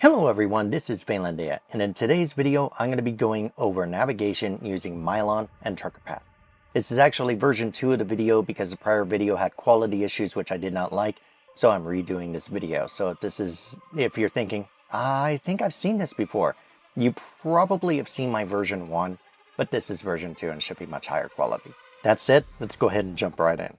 Hello everyone, this is Faelandaea, and in today's video I'm going to be going over navigation using Mileon and Trucker Path. This is actually version 2 of the video because the prior video had quality issues which I did not like, so I'm redoing this video. So if you're thinking, I think I've seen this before, you probably have seen my version 1, but this is version 2 and should be much higher quality. That's it, let's go ahead and jump right in.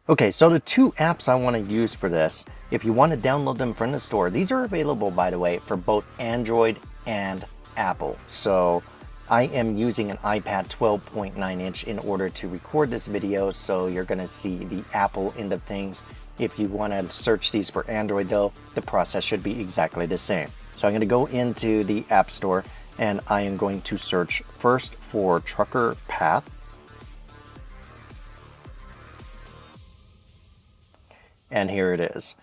Okay, so the two apps I want to use for this, if you want to download them from the store, these are available, by the way, for both Android and Apple. So I am using an iPad 12.9 inch in order to record this video, so you're going to see the Apple end of things. If you want to search these for Android though, the process should be exactly the same. So I'm going to go into the App Store and I am going to search first for Trucker Path. And here it is.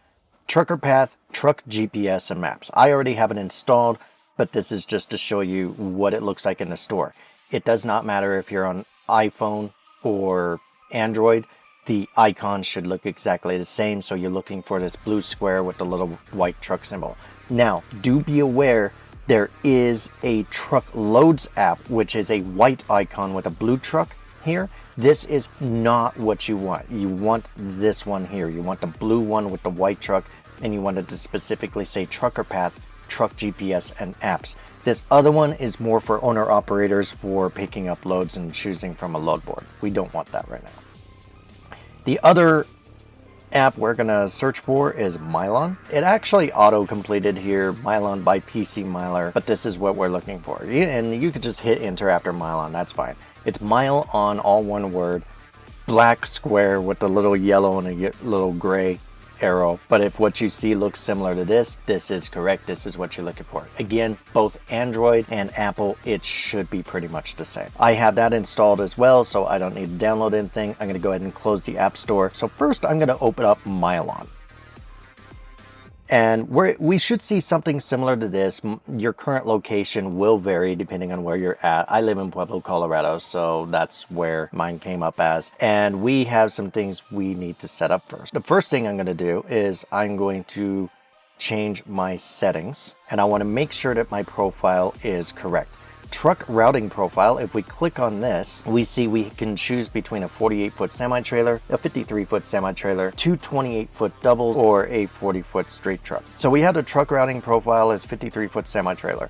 Trucker Path, Truck GPS and Maps. I already have it installed, but this is just to show you what it looks like in the store. It does not matter if you're on iPhone or Android. The icon should look exactly the same, so you're looking for this blue square with the little white truck symbol. Now, do be aware there is a Truck Loads app, which is a white icon with a blue truck here. This is not what you want. You want this one here. You want the blue one with the white truck, and you want it to specifically say Trucker Path, Truck GPS, and Apps. This other one is more for owner-operators for picking up loads and choosing from a load board. We don't want that right now. The other app we're going to search for is Mileon. It actually auto-completed here, Mileon by PC Miler, but this is what we're looking for. And you could just hit enter after Mileon, that's fine. It's Mile on, all one word, black square with a little yellow and a little gray arrow. But if what you see looks similar to this is correct. This is what you're looking for. Again, both Android and Apple, it should be pretty much the same. I have that installed as well, so I don't need to download anything. I'm going to go ahead and close the App Store. So first, I'm going to open up Mileon. And we should see something similar to this. Your current location will vary depending on where you're at. I live in Pueblo, Colorado, so that's where mine came up as. And we have some things we need to set up first. The first thing I'm going to do is I'm going to change my settings, and I want to make sure that my profile is correct. Truck routing profile, if we click on this, we see we can choose between a 48-foot semi-trailer, a 53-foot semi-trailer, two 28-foot doubles, or a 40-foot straight truck. So we have the truck routing profile as 53-foot semi-trailer.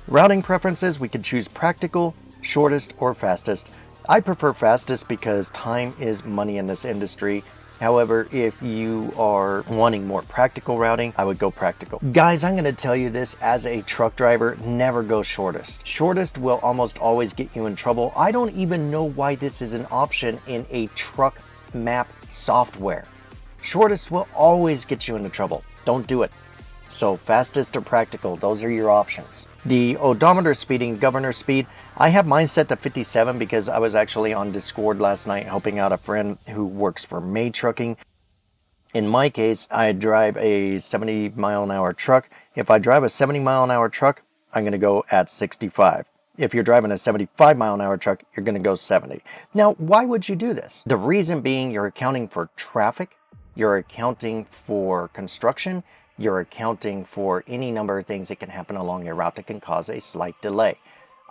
Routing preferences, we can choose practical, shortest, or fastest. I prefer fastest because time is money in this industry. However, if you are wanting more practical routing, I would go practical. Guys, I'm going to tell you this as a truck driver, never go shortest. Shortest will almost always get you in trouble. I don't even know why this is an option in a truck map software. Shortest will always get you into trouble. Don't do it. So fastest or practical, those are your options. The odometer speeding, governor speed, I have mine set to 57 because I was actually on Discord last night helping out a friend who works for May Trucking. In my case, I drive a 70 mile an hour truck. If I drive a 70 mile an hour truck, I'm going to go at 65. If you're driving a 75 mile an hour truck, you're going to go 70. Now, why would you do this? The reason being you're accounting for traffic, you're accounting for construction, you're accounting for any number of things that can happen along your route that can cause a slight delay.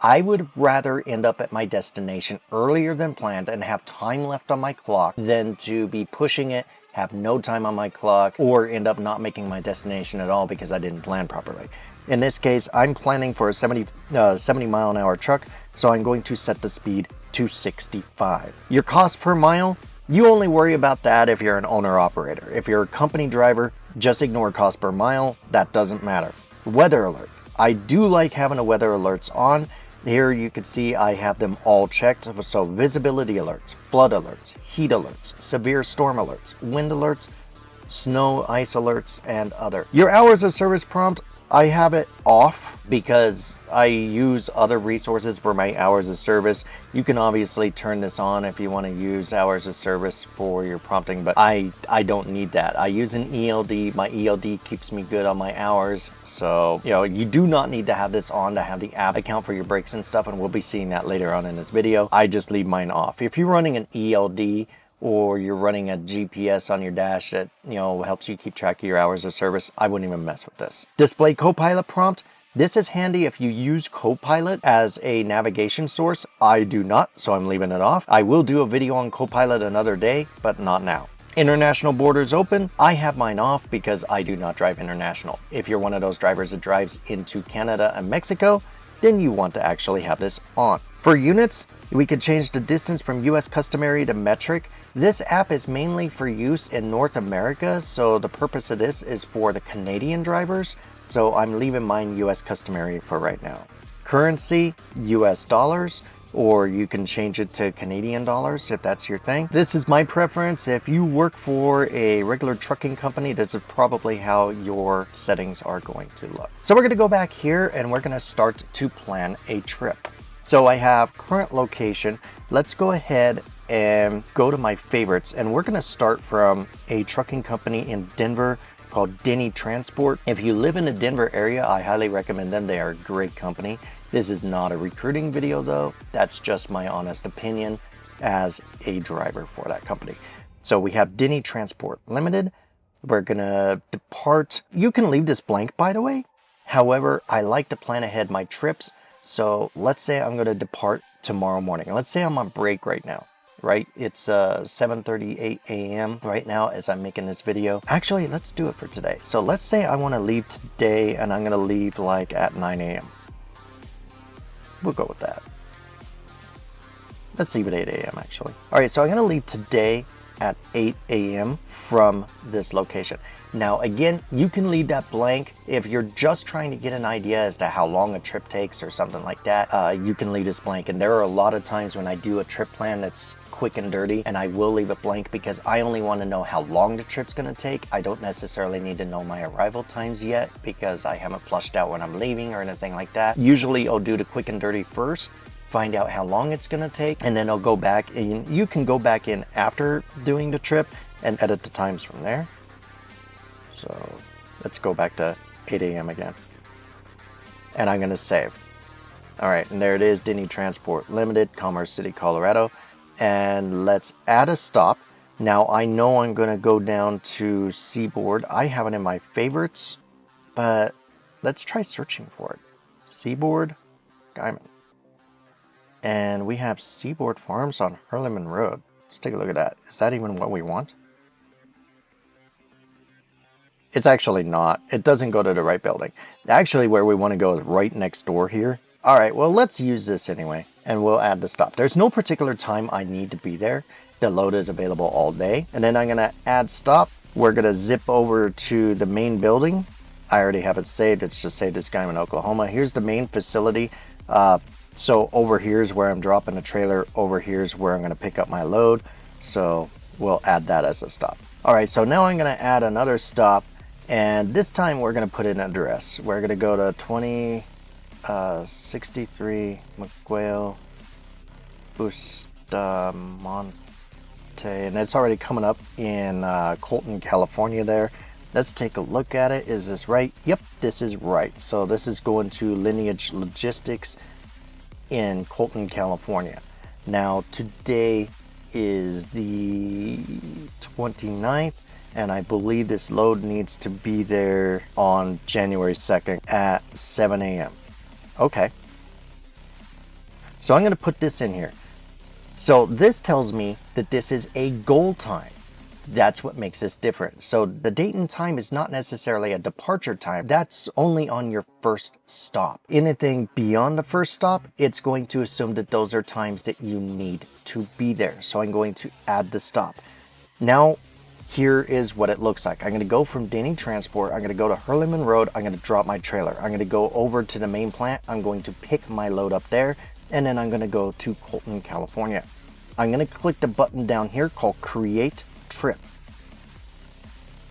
I would rather end up at my destination earlier than planned and have time left on my clock than to be pushing it, have no time on my clock, or end up not making my destination at all because I didn't plan properly. In this case, I'm planning for a 70 mile an hour truck, so I'm going to set the speed to 65. Your cost per mile, you only worry about that if you're an owner-operator. If you're a company driver, just ignore cost per mile. That doesn't matter. Weather alert. I do like having the weather alerts on. Here you can see I have them all checked. So visibility alerts, flood alerts, heat alerts, severe storm alerts, wind alerts, snow, ice alerts, and other. Your hours of service prompt, I have it off because I use other resources for my hours of service. You can obviously turn this on if you want to use hours of service for your prompting, but I don't need that. I use an ELD. My ELD keeps me good on my hours. So, you know, you do not need to have this on to have the app account for your brakes and stuff, and we'll be seeing that later on in this video. I just leave mine off. If you're running an ELD, or you're running a GPS on your dash that, you know, helps you keep track of your hours of service, I wouldn't even mess with this. Display Copilot prompt. This is handy if you use Copilot as a navigation source. I do not, so I'm leaving it off. I will do a video on Copilot another day, but not now. International borders open. I have mine off because I do not drive international. If you're one of those drivers that drives into Canada and Mexico, then you want to actually have this on. For units, we could change the distance from US customary to metric. This app is mainly for use in North America, so the purpose of this is for the Canadian drivers, so I'm leaving mine US customary for right now. Currency, US dollars, or you can change it to Canadian dollars if that's your thing. This is my preference. If you work for a regular trucking company, this is probably how your settings are going to look. So we're gonna go back here and we're gonna start to plan a trip. So I have current location. Let's go ahead and go to my favorites, and we're gonna start from a trucking company in Denver called Denny Transport. If you live in the Denver area, I highly recommend them. They are a great company. This is not a recruiting video though. That's just my honest opinion as a driver for that company. So we have Denny Transport Limited. We're gonna depart. You can leave this blank, by the way. However, I like to plan ahead my trips. So let's say I'm gonna depart tomorrow morning. Let's say I'm on break right now, right? It's 7:38 a.m. right now as I'm making this video. Actually, let's do it for today. So let's say I wanna leave today and I'm gonna leave like at 9 a.m. We'll go with that. Let's leave at 8 a.m. actually. All right, so I'm gonna leave today at 8 a.m. from this location. Now, again, you can leave that blank. If you're just trying to get an idea as to how long a trip takes or something like that, you can leave this blank. And there are a lot of times when I do a trip plan that's quick and dirty, and I will leave it blank because I only want to know how long the trip's gonna take. I don't necessarily need to know my arrival times yet because I haven't flushed out when I'm leaving or anything like that. Usually I'll do the quick and dirty first, find out how long it's gonna take, and then I'll go back, and you can go back in after doing the trip and edit the times from there. So let's go back to 8 a.m. again. And I'm gonna save. All right, and there it is, Denny Transport Limited, Commerce City, Colorado. And let's add a stop. Now I know I'm gonna go down to Seaboard. I have it in my favorites, but let's try searching for it. Seaboard, Diamond. And we have Seaboard Farms on Hurleman Road. Let's take a look at that. Is that even what we want? It's actually not. It doesn't go to the right building. Actually, where we want to go is right next door here. All right, well, let's use this anyway, and we'll add the stop. There's no particular time I need to be there. The load is available all day. And then I'm gonna add stop. We're gonna zip over to the main building. I already have it saved. It's just saved as Guyman, Oklahoma. Here's the main facility. So over here is where I'm dropping the trailer. Over here is where I'm gonna pick up my load. So we'll add that as a stop. All right, so now I'm gonna add another stop. And this time we're going to put in an address. We're going to go to 2063 McGuale Bustamante. And it's already coming up in Colton, California there. Let's take a look at it. Is this right? Yep, this is right. So this is going to Lineage Logistics in Colton, California. Now today is the 29th. And I believe this load needs to be there on January 2nd at 7 a.m. Okay. So I'm going to put this in here. So this tells me that this is a goal time. That's what makes this different. So the date and time is not necessarily a departure time. That's only on your first stop. Anything beyond the first stop, it's going to assume that those are times that you need to be there. So I'm going to add the stop. Now, here is what it looks like. I'm going to go from Denny Transport. I'm going to go to Hurleman Road. I'm going to drop my trailer. I'm going to go over to the main plant. I'm going to pick my load up there. And then I'm going to go to Colton, California. I'm going to click the button down here called Create Trip.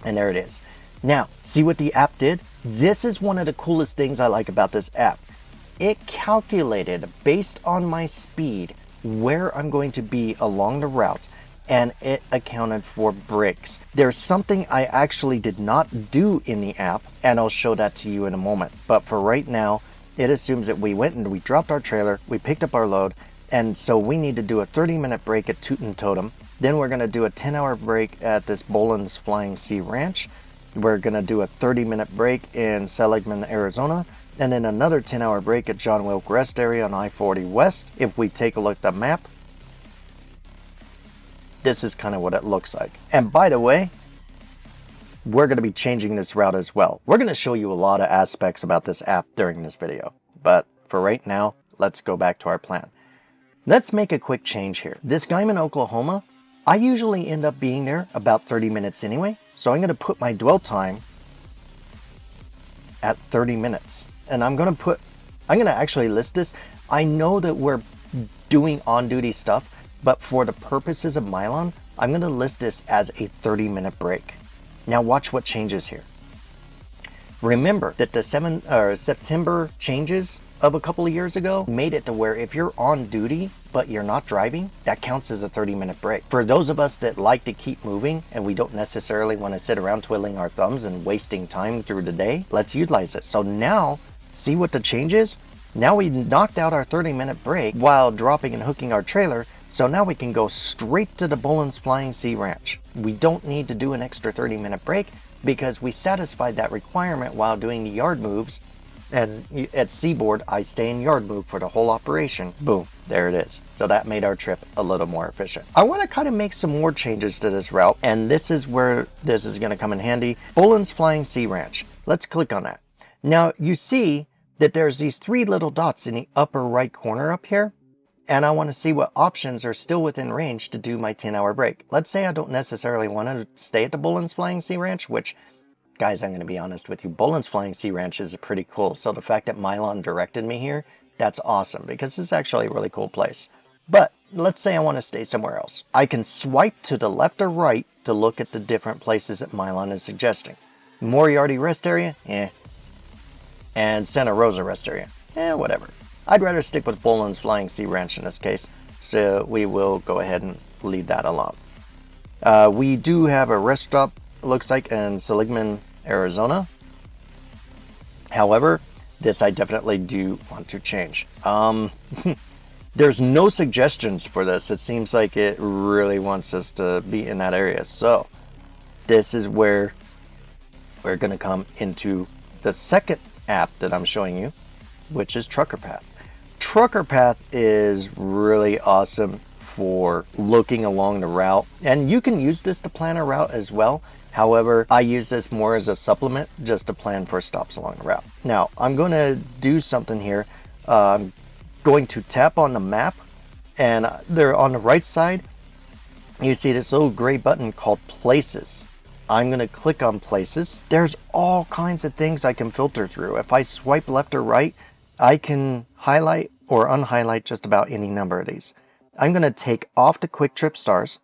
And there it is. Now, see what the app did? This is one of the coolest things I like about this app. It calculated, based on my speed, where I'm going to be along the route, and it accounted for breaks. There's something I actually did not do in the app, and I'll show that to you in a moment. But for right now, it assumes that we went and we dropped our trailer, we picked up our load, and so we need to do a 30-minute break at Tootin' Totem. Then we're going to do a 10-hour break at this Boland's Flying Sea Ranch. We're going to do a 30-minute break in Seligman, Arizona, and then another 10-hour break at John Wilk Rest Area on I-40 West. If we take a look at the map, this is kind of what it looks like. And by the way, we're going to be changing this route as well. We're going to show you a lot of aspects about this app during this video. But for right now, let's go back to our plan. Let's make a quick change here. This Guyman, Oklahoma, I usually end up being there about 30 minutes anyway. So I'm going to put my dwell time at 30 minutes. And I'm going to actually list this. I know that we're doing on-duty stuff, but for the purposes of Mileon, I'm going to list this as a 30-minute break. Now watch what changes here. Remember that the September changes of a couple of years ago made it to where if you're on duty but you're not driving, that counts as a 30-minute break. For those of us that like to keep moving and we don't necessarily want to sit around twiddling our thumbs and wasting time through the day, let's utilize it. So now, see what the change is? Now we knocked out our 30-minute break while dropping and hooking our trailer, so now we can go straight to the Boland's Flying Sea Ranch. We don't need to do an extra 30-minute break because we satisfied that requirement while doing the yard moves. And at Seaboard, I stay in yard move for the whole operation. Boom, there it is. So that made our trip a little more efficient. I want to kind of make some more changes to this route, and this is where this is going to come in handy. Boland's Flying Sea Ranch. Let's click on that. Now you see that there's these 3 little dots in the upper right corner up here, and I want to see what options are still within range to do my 10-hour break. Let's say I don't necessarily want to stay at the Boland's Flying Sea Ranch, which, guys, I'm going to be honest with you, Boland's Flying Sea Ranch is pretty cool. So the fact that Mileon directed me here, that's awesome because it's actually a really cool place. But let's say I want to stay somewhere else. I can swipe to the left or right to look at the different places that Mileon is suggesting. Moriarty Rest Area? And Santa Rosa Rest Area? Whatever. I'd rather stick with Boland's Flying Sea Ranch in this case, so we will go ahead and leave that alone. We do have a rest stop, looks like, in Seligman, Arizona. However, this I definitely do want to change. There's no suggestions for this. It seems like it really wants us to be in that area. So this is where we're going to come into the second app that I'm showing you, which is Trucker Path. Trucker Path is really awesome for looking along the route, and you can use this to plan a route as well. However, I use this more as a supplement just to plan for stops along the route. Now, I'm going to do something here. I'm going to tap on the map, and there on the right side, you see this little gray button called Places. I'm going to click on Places. There's all kinds of things I can filter through. If I swipe left or right, I can highlight or unhighlight just about any number of these. I'm going to take off the Quick Trip Stars.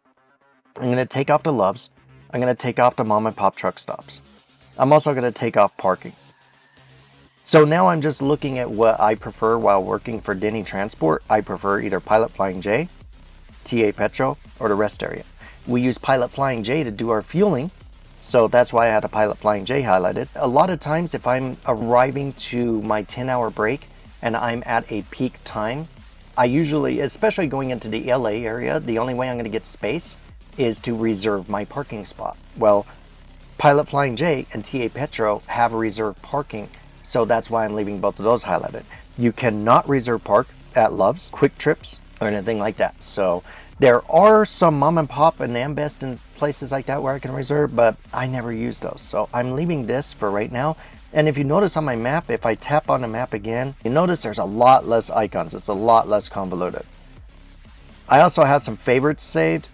I'm going to take off the Loves. I'm going to take off the mom and pop truck stops. I'm also going to take off parking. So now I'm just looking at what I prefer while working for Denny Transport. I prefer either Pilot Flying J, TA Petro, or the rest area. We use Pilot Flying J to do our fueling, so that's why I had a Pilot Flying J highlighted. A lot of times if I'm arriving to my 10-hour break and I'm at a peak time, I usually, especially going into the LA area, the only way I'm going to get space is to reserve my parking spot. Well, Pilot Flying J and TA Petro have reserved parking, so that's why I'm leaving both of those highlighted. You cannot reserve park at Love's, Quick Trips, or anything like that. So there are some mom and pop and Ambest and places like that where I can reserve, but I never use those. So I'm leaving this for right now. And if you notice on my map, if I tap on the map again, you notice there's a lot less icons. It's a lot less convoluted. I also have some favorites saved.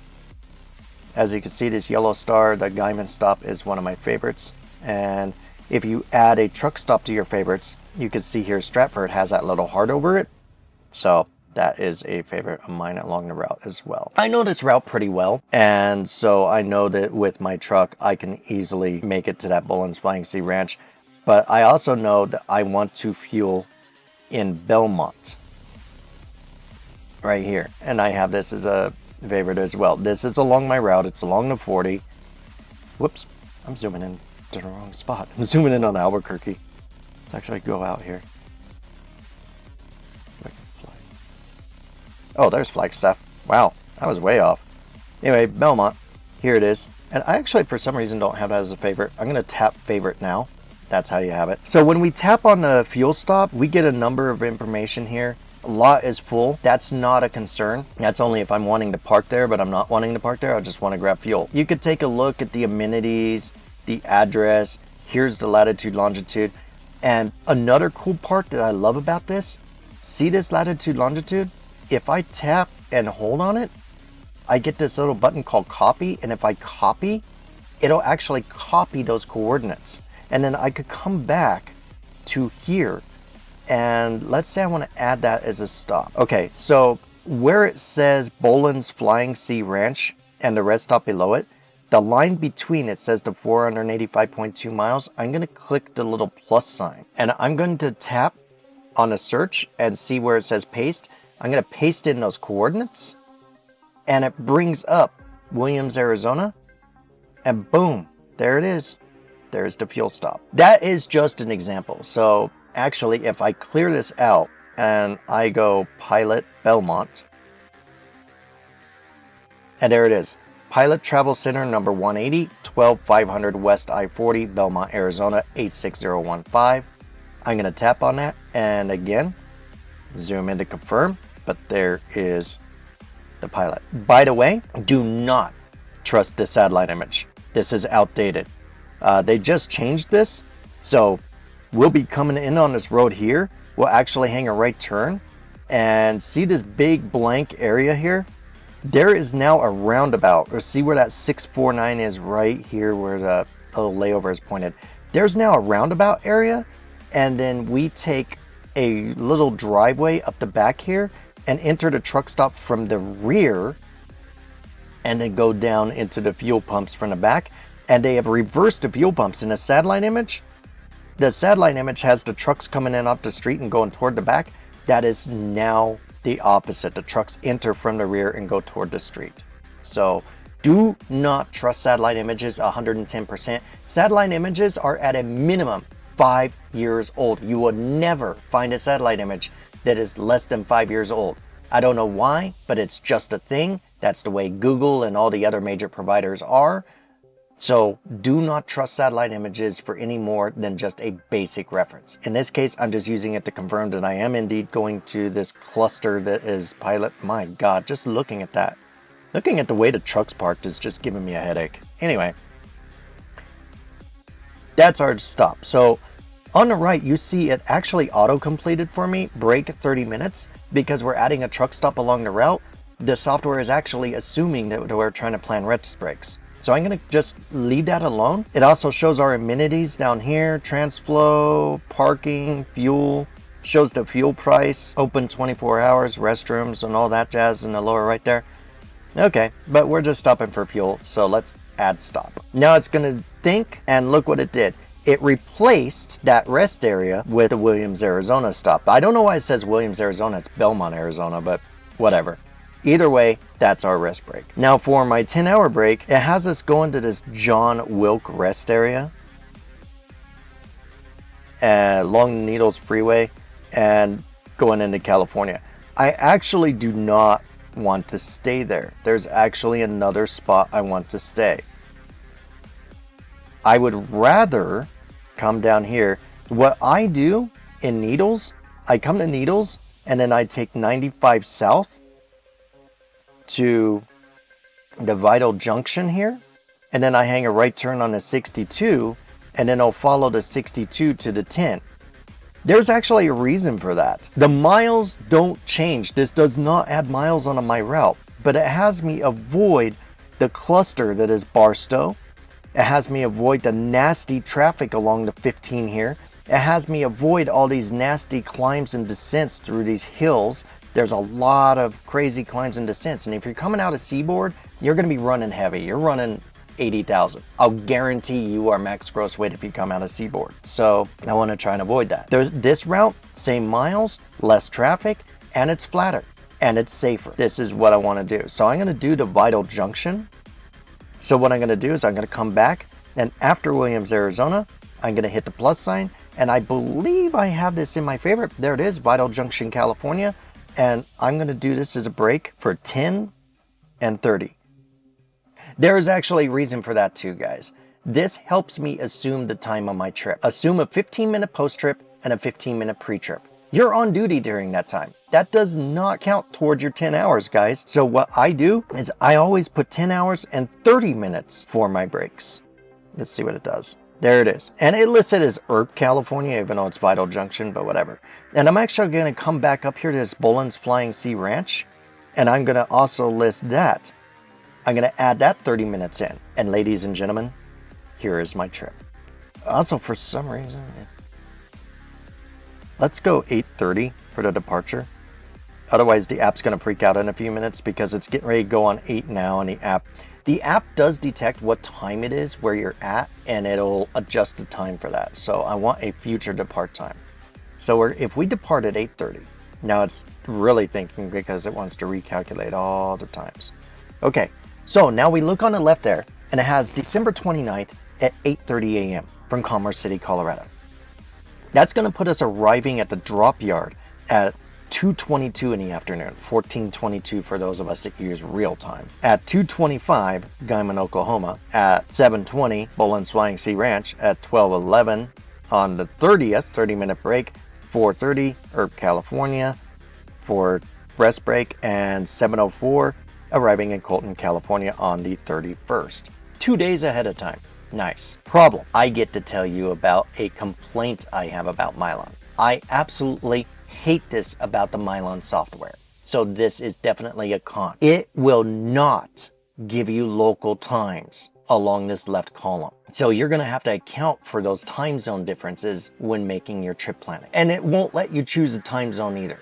As you can see, this yellow star, the Guyman stop, is one of my favorites. And if you add a truck stop to your favorites, you can see here Stratford has that little heart over it. So that is a favorite of mine along the route as well. I know this route pretty well, and so I know that with my truck, I can easily make it to that Boland's Flying Sea Ranch. But I also know that I want to fuel in Belmont. Right here. And I have this as a favorite as well. This is along my route. It's along the 40. Whoops. I'm zooming in to the wrong spot. I'm zooming in on Albuquerque. Let's actually go out here. Oh, there's Flagstaff. Wow, that was way off. Anyway, Belmont. Here it is. And I actually, for some reason, don't have that as a favorite. I'm going to tap favorite now. That's how you have it. So when we tap on the fuel stop, we get a number of information here. A lot is full. That's not a concern. That's only if I'm wanting to park there, but I'm not wanting to park there. I just want to grab fuel. You could take a look at the amenities, the address. Here's the latitude, longitude. And another cool part that I love about this, see this latitude, longitude? If I tap and hold on it, I get this little button called copy. And if I copy, it'll actually copy those coordinates. And then I could come back to here. And let's say I want to add that as a stop. Okay, so where it says Boland's Flying Sea Ranch and the rest stop below it, the line between it says the 485.2 miles. I'm going to click the little plus sign. And I'm going to tap on a search and see where it says paste. I'm going to paste in those coordinates. And it brings up Williams, Arizona. And boom, there it is. There's the fuel stop. That is just an example. So actually, if I clear this out and I go Pilot Belmont, and there it is. Pilot Travel Center number 180, 12500 West I-40, Belmont, Arizona, 86015. I'm going to tap on that and again, zoom in to confirm, but there is the pilot. By the way, do not trust this satellite image. This is outdated. They just changed this, so we'll be coming in on this road here. We'll actually hang a right turn and see this big blank area here. There is now a roundabout, or see where that 649 is right here where the little layover is pointed. There's now a roundabout area, and then we take a little driveway up the back here and enter the truck stop from the rear and then go down into the fuel pumps from the back. And they have reversed the fuel pumps in a satellite image. The satellite image has the trucks coming in off the street and going toward the back. That is now the opposite. The trucks enter from the rear and go toward the street. So do not trust satellite images 110%. Satellite images are at a minimum 5 years old. You will never find a satellite image that is less than 5 years old. I don't know why, but it's just a thing. That's the way Google and all the other major providers are. So do not trust satellite images for any more than just a basic reference. In this case, I'm just using it to confirm that I am indeed going to this cluster that is Pilot. My God, just looking at that. Looking at the way the truck's parked is just giving me a headache. Anyway, that's our stop. So on the right, you see it actually auto-completed for me, break 30 minutes, because we're adding a truck stop along the route. The software is actually assuming that we're trying to plan rest breaks. So I'm going to just leave that alone. It also shows our amenities down here, TransFlow, parking, fuel, shows the fuel price, open 24 hours, restrooms, and all that jazz in the lower right there. Okay, but we're just stopping for fuel, so let's add stop. Now it's going to think, and look what it did. It replaced that rest area with the Williams, Arizona stop. I don't know why it says Williams, Arizona. It's Belmont, Arizona, but whatever. Either way, that's our rest break. Now for my 10-hour break, it has us going to this John Wilk rest area along the Needles Freeway and going into California. I actually do not want to stay there. There's actually another spot I want to stay. I would rather come down here. What I do in Needles, I come to Needles and then I take 95 south to the Vital Junction here, and then I hang a right turn on the 62, and then I'll follow the 62 to the 10. There's actually a reason for that. The miles don't change. This does not add miles onto my route, but it has me avoid the cluster that is Barstow. It has me avoid the nasty traffic along the 15 here. It has me avoid all these nasty climbs and descents through these hills. There's a lot of crazy climbs and descents. And if you're coming out of Seaboard, you're going to be running heavy. You're running 80,000. I'll guarantee you are max gross weight if you come out of Seaboard. So I want to try and avoid that. This route, same miles, less traffic, and it's flatter and it's safer. This is what I want to do. So I'm going to do the Vital Junction. So what I'm going to do is I'm going to come back, and after Williams, Arizona, I'm going to hit the plus sign, and I believe I have this in my favorite. There it is, Vital Junction, California. And I'm going to do this as a break for 10 and 30. There is actually a reason for that too, guys. This helps me assume the time on my trip. Assume a 15-minute post-trip and a 15-minute pre-trip. You're on duty during that time. That does not count towards your 10 hours, guys. So what I do is I always put 10 hours and 30 minutes for my breaks. Let's see what it does. There it is. And it listed as Earp, California, even though it's Vital Junction, but whatever. And I'm actually going to come back up here to this Boland's Flying Sea Ranch, and I'm going to also list that. I'm going to add that 30 minutes in. And ladies and gentlemen, here is my trip. Also, for some reason, let's go 8:30 for the departure. Otherwise, the app's going to freak out in a few minutes because it's getting ready to go on 8 now, and the app does detect what time it is where you're at, and it'll adjust the time for that. So I want a future depart time. So if we depart at 8:30, now it's really thinking because it wants to recalculate all the times. Okay, so now we look on the left there, and it has December 29th at 8:30 a.m. from Commerce City, Colorado. That's going to put us arriving at the drop yard at 2:22 in the afternoon, 14:22 for those of us that use real time. At 2:25, Guymon, Oklahoma. At 7:20, Boland's Flying Sea Ranch. At 12:11 on the 30th, 30-minute break. 4:30, Earp, California for rest break. And 7:04, arriving in Colton, California on the 31st. 2 days ahead of time. Nice. Problem. I get to tell you about a complaint I have about Mileon. I absolutely hate this about the Mileon software. So this is definitely a con. It will not give you local times along this left column. So you're going to have to account for those time zone differences when making your trip planning. And it won't let you choose a time zone either.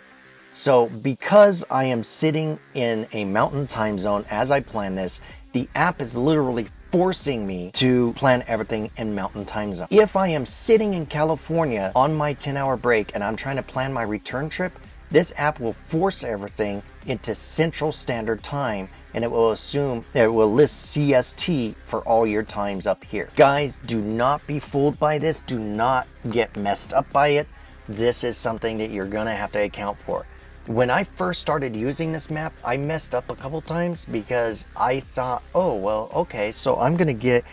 So because I am sitting in a mountain time zone as I plan this, the app is literally forcing me to plan everything in mountain time zone. If I am sitting in California on my 10-hour break and I'm trying to plan my return trip, this app will force everything into Central Standard Time, and it will list CST for all your times up here. Guys, do not be fooled by this. Do not get messed up by it. This is something that you're gonna have to account for. When I first started using this map, I messed up a couple times because I thought, oh, well, okay, so I'm going to get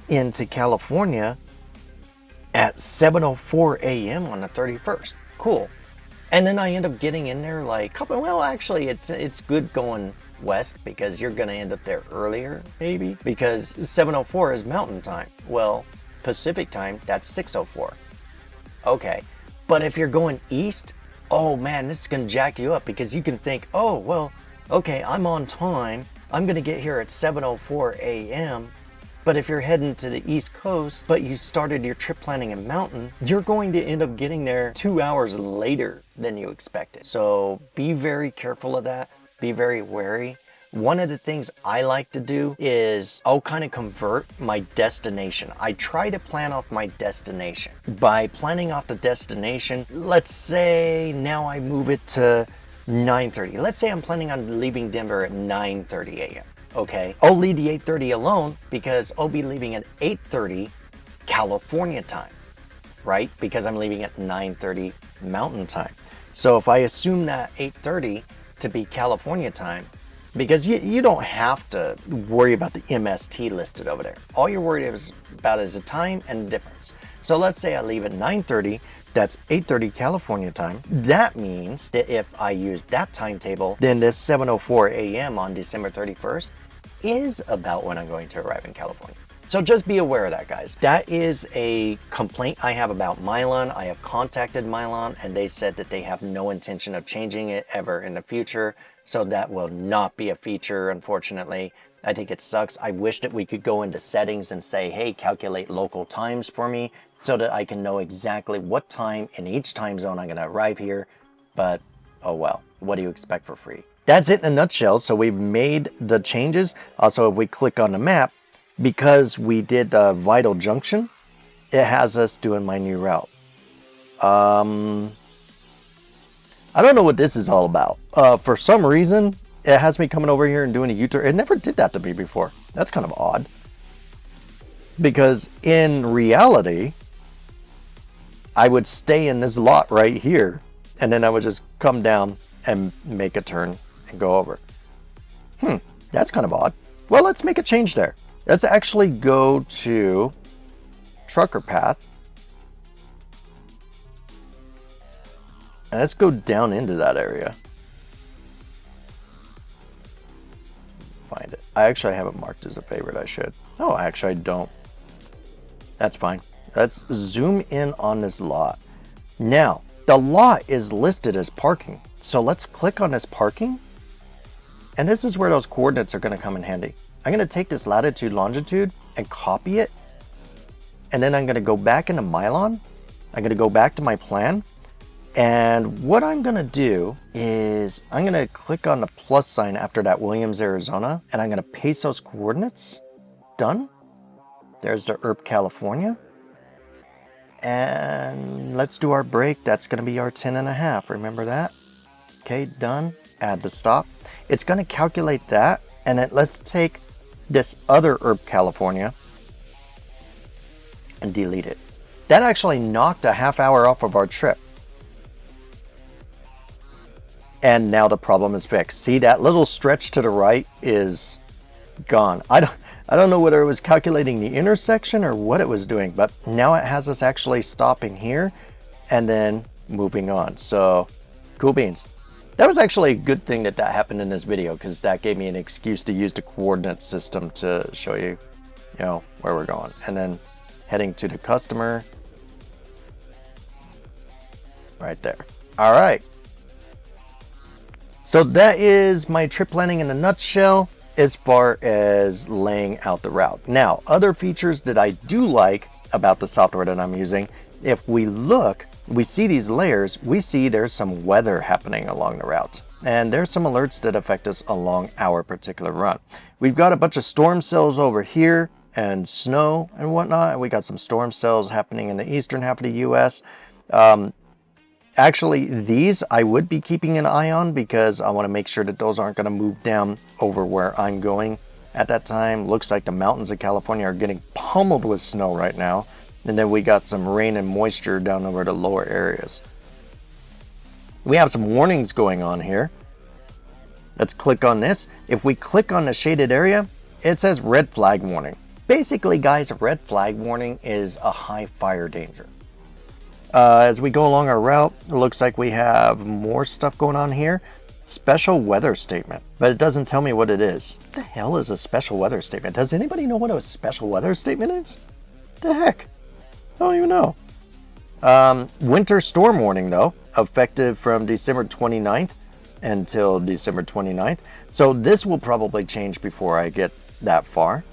into California at 7:04 a.m. on the 31st. Cool. And then I end up getting in there like, well, actually, it's good going west because you're going to end up there earlier, maybe, because 7:04 is mountain time. Well, Pacific time, that's 6:04. Okay. But if you're going east, oh man, this is going to jack you up because you can think, oh, well, okay, I'm on time. I'm going to get here at 7:04 a.m. But if you're heading to the East Coast, but you started your trip planning in mountain, you're going to end up getting there 2 hours later than you expected. So be very careful of that. Be very wary. One of the things I like to do is I'll kind of convert my destination. I try to plan off my destination. By planning off the destination, let's say now I move it to 9:30. Let's say I'm planning on leaving Denver at 9:30 a.m. Okay, I'll leave the 8:30 alone because I'll be leaving at 8:30 California time, right? Because I'm leaving at 9:30 Mountain time. So if I assume that 8:30 to be California time, because you don't have to worry about the MST listed over there. All you're worried about is the time and the difference. So let's say I leave at 9:30, that's 8:30 California time. That means that if I use that timetable, then this 7:04 a.m. on December 31st is about when I'm going to arrive in California. So just be aware of that, guys. That is a complaint I have about Mileon. I have contacted Mileon and they said that they have no intention of changing it ever in the future. So that will not be a feature, unfortunately. I think it sucks. I wish that we could go into settings and say, hey, calculate local times for me so that I can know exactly what time in each time zone I'm going to arrive here. But, oh well, what do you expect for free? That's it in a nutshell. So we've made the changes. Also, if we click on the map, because we did the vital junction, it has us doing my new route. I don't know what this is all about. For some reason, it has me coming over here and doing a U-turn. It never did that to me before. That's kind of odd. Because in reality, I would stay in this lot right here, and then I would just come down and make a turn and go over. That's kind of odd. Well, let's make a change there. Let's actually go to Trucker Path. And let's go down into that area. Find it. I actually have it marked as a favorite. I should. Oh, actually I don't. That's fine. Let's zoom in on this lot. Now, the lot is listed as parking. So let's click on this parking. And this is where those coordinates are going to come in handy. I'm going to take this latitude, longitude, and copy it. And then I'm going to go back into Mileon. I'm going to go back to my plan. And what I'm going to do is I'm going to click on the plus sign after that Williams, Arizona. And I'm going to paste those coordinates. Done. There's the Earp, California. And let's do our break. That's going to be our 10.5. Remember that? Okay, done. Add the stop. It's going to calculate that. And then let's take this other Earp, California and delete it. That actually knocked a half hour off of our trip. And now the problem is fixed. See, that little stretch to the right is gone. I don't know whether it was calculating the intersection or what it was doing, but now it has us actually stopping here and then moving on. So cool beans. That was actually a good thing that happened in this video, because that gave me an excuse to use the coordinate system to show you, where we're going. And then heading to the customer right there. All right. So that is my trip planning in a nutshell as far as laying out the route. Now, other features that I do like about the software that I'm using, if we look, we see these layers, we see there's some weather happening along the route. And there's some alerts that affect us along our particular run. We've got a bunch of storm cells over here and snow and whatnot. And we got some storm cells happening in the eastern half of the US. Actually, these I would be keeping an eye on, because I want to make sure that those aren't going to move down over where I'm going at that time. Looks like the mountains of California are getting pummeled with snow right now. And then we got some rain and moisture down over the lower areas. We have some warnings going on here. Let's click on this. If we click on the shaded area, it says red flag warning. Basically, guys, a red flag warning is a high fire danger. As we go along our route, it looks like we have more stuff going on here. Special weather statement, but it doesn't tell me what it is. What the hell is a special weather statement? Does anybody know what a special weather statement is? What the heck? I don't even know. Winter storm warning, though, effective from December 29th until December 29th. So this will probably change before I get that far.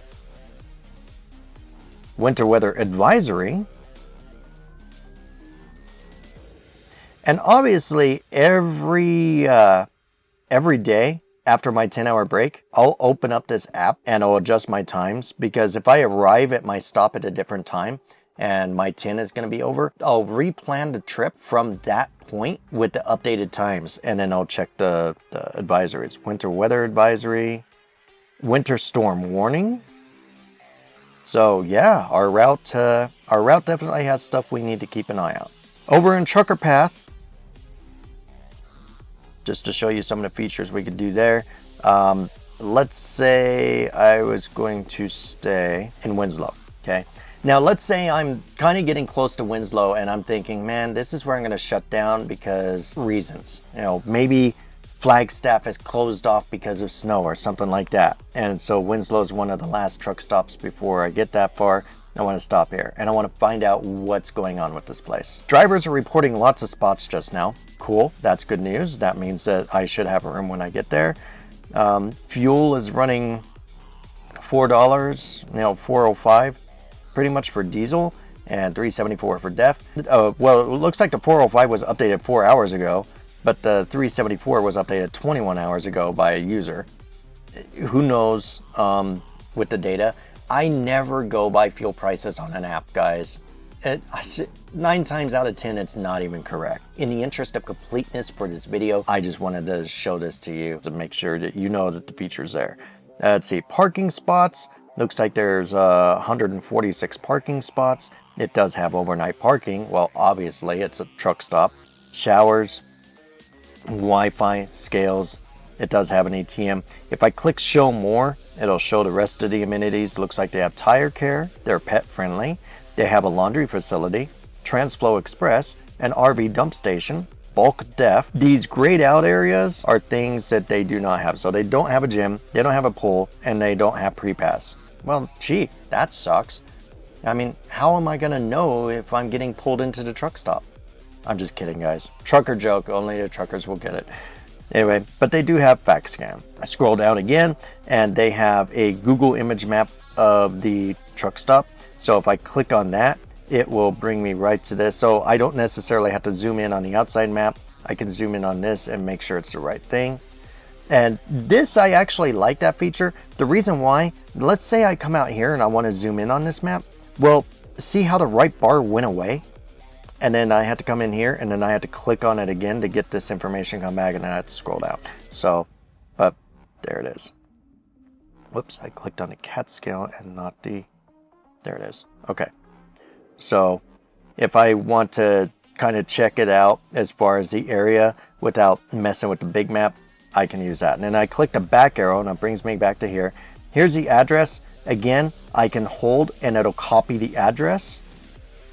Winter weather advisory. And obviously, every day after my 10-hour break, I'll open up this app and I'll adjust my times, because if I arrive at my stop at a different time and my 10 is going to be over, I'll replan the trip from that point with the updated times, and then I'll check the advisories. Winter weather advisory, winter storm warning. So yeah, our route definitely has stuff we need to keep an eye on. Over in Trucker Path, just to show you some of the features we could do there. Let's say I was going to stay in Winslow, okay? Now, let's say I'm kind of getting close to Winslow and I'm thinking, man, this is where I'm going to shut down because reasons. Maybe Flagstaff is closed off because of snow or something like that. And so Winslow is one of the last truck stops before I get that far. I want to stop here and I want to find out what's going on with this place. Drivers are reporting lots of spots just now. Cool, that's good news. That means that I should have room when I get there. Fuel is running $4, $4.05 pretty much for diesel and $3.74 for DEF. Well, it looks like the 405 was updated 4 hours ago, but the 374 was updated 21 hours ago by a user. Who knows with the data? I never go by fuel prices on an app, guys. 9 times out of 10, it's not even correct. In the interest of completeness for this video, I just wanted to show this to you to make sure that you know that the feature's there. Let's see, parking spots. Looks like there's 146 parking spots. It does have overnight parking. Well, obviously, it's a truck stop. Showers, Wi-Fi, scales. It does have an ATM. If I click show more, it'll show the rest of the amenities. Looks like they have tire care. They're pet friendly. They have a laundry facility, Transflow Express, an RV dump station, bulk def. These grayed out areas are things that they do not have. So they don't have a gym, they don't have a pool, and they don't have pre-pass. Well, gee, that sucks. I mean, how am I gonna know if I'm getting pulled into the truck stop? I'm just kidding, guys. Trucker joke, only the truckers will get it. Anyway, but they do have fact scan. I scroll down again, and they have a Google image map of the truck stop. So if I click on that, it will bring me right to this. So I don't necessarily have to zoom in on the outside map. I can zoom in on this and make sure it's the right thing. And this, I actually like that feature. The reason why, let's say I come out here and I want to zoom in on this map. Well, see how the right bar went away? And then I had to come in here and then I had to click on it again to get this information come back, and then I had to scroll down. So, but there it is. Whoops, I clicked on the cat scale and not the, there it is. Okay. So if I want to kind of check it out as far as the area without messing with the big map, I can use that. And then I click the back arrow and it brings me back to here. Here's the address. Again, I can hold and it'll copy the address.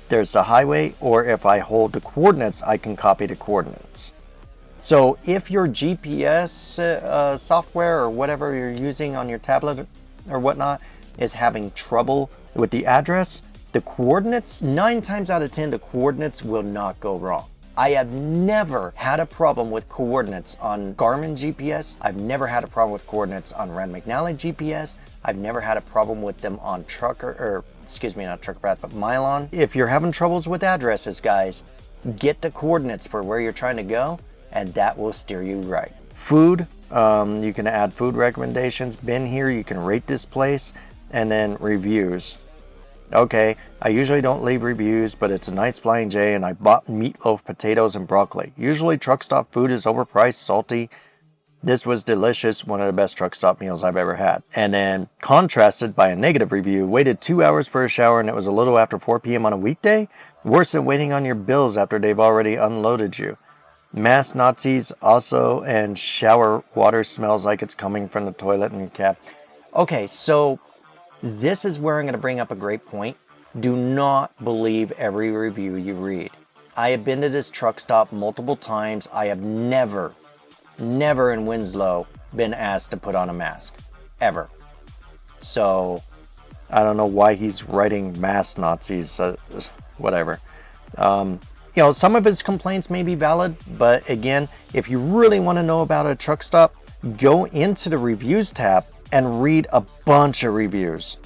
There's the highway, or if I hold the coordinates, I can copy the coordinates. So if your GPS software or whatever you're using on your tablet or whatnot is having trouble with the address, the coordinates, 9 times out of 10, the coordinates will not go wrong. I have never had a problem with coordinates on Garmin GPS. I've never had a problem with coordinates on Rand McNally GPS. I've never had a problem with them on not Trucker Path, but Mileon. If you're having troubles with addresses, guys, get the coordinates for where you're trying to go, and that will steer you right. Food, you can add food recommendations. Been here, you can rate this place, and then reviews. Okay, I usually don't leave reviews, but it's a nice Flying J, and I bought meatloaf, potatoes, and broccoli. Usually truck stop food is overpriced, salty. This was delicious, one of the best truck stop meals I've ever had. And then contrasted by a negative review, waited 2 hours for a shower and it was a little after 4 p.m. on a weekday? Worse than waiting on your bills after they've already unloaded you. Mass Nazis also, and shower water smells like it's coming from the toilet and cap. Okay, so this is where I'm going to bring up a great point. Do not believe every review you read. I have been to this truck stop multiple times. I have never in Winslow been asked to put on a mask. Ever. So, I don't know why he's writing mass Nazis. Whatever. You know, some of his complaints may be valid, but again, if you really want to know about a truck stop, go into the reviews tab and read a bunch of reviews.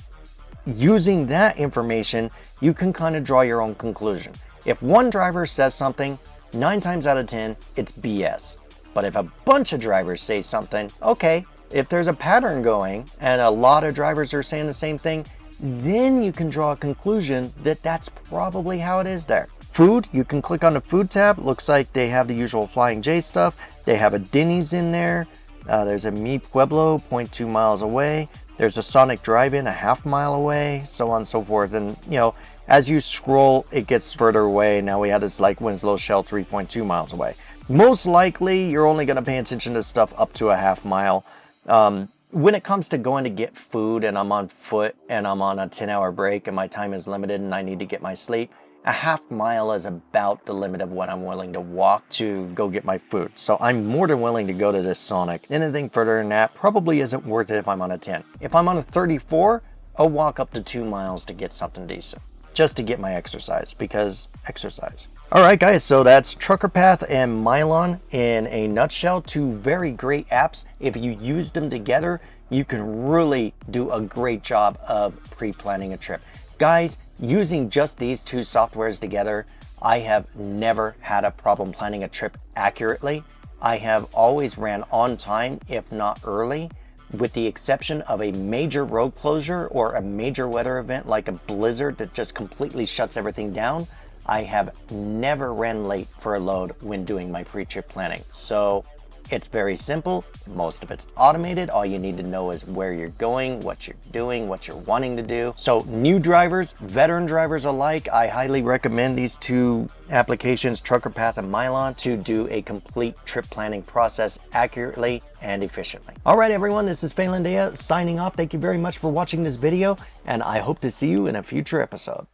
Using that information, you can kind of draw your own conclusion. If one driver says something, 9 times out of 10, it's BS. But if a bunch of drivers say something, okay, if there's a pattern going and a lot of drivers are saying the same thing, then you can draw a conclusion that that's probably how it is there. Food, you can click on the food tab. Looks like they have the usual Flying J stuff. They have a Denny's in there. There's a Mi Pueblo, 0.2 miles away. There's a Sonic Drive-In, a half mile away, so on and so forth. And, you know, as you scroll, it gets further away. Now we have this like Winslow Shell, 3.2 miles away. Most likely, you're only going to pay attention to stuff up to a half mile. When it comes to going to get food and I'm on foot and I'm on a 10-hour break and my time is limited and I need to get my sleep, a half mile is about the limit of what I'm willing to walk to go get my food. So I'm more than willing to go to this Sonic. Anything further than that probably isn't worth it if I'm on a 10. If I'm on a 34, I'll walk up to 2 miles to get something decent. Just to get my exercise, because exercise. Alright guys, so that's Trucker Path and Mileon in a nutshell. 2 very great apps. If you use them together, you can really do a great job of pre-planning a trip. Guys, using just these 2 softwares together, I have never had a problem planning a trip accurately. I have always ran on time, if not early. with the exception of a major road closure or a major weather event like a blizzard that just completely shuts everything down, I have never ran late for a load when doing my pre-trip planning. So it's very simple. Most of it's automated. All you need to know is where you're going, what you're doing, what you're wanting to do. So new drivers, veteran drivers alike, I highly recommend these two applications, Trucker Path and Mileon, to do a complete trip planning process accurately and efficiently. All right, everyone, this is Faelandaea signing off. Thank you very much for watching this video, and I hope to see you in a future episode.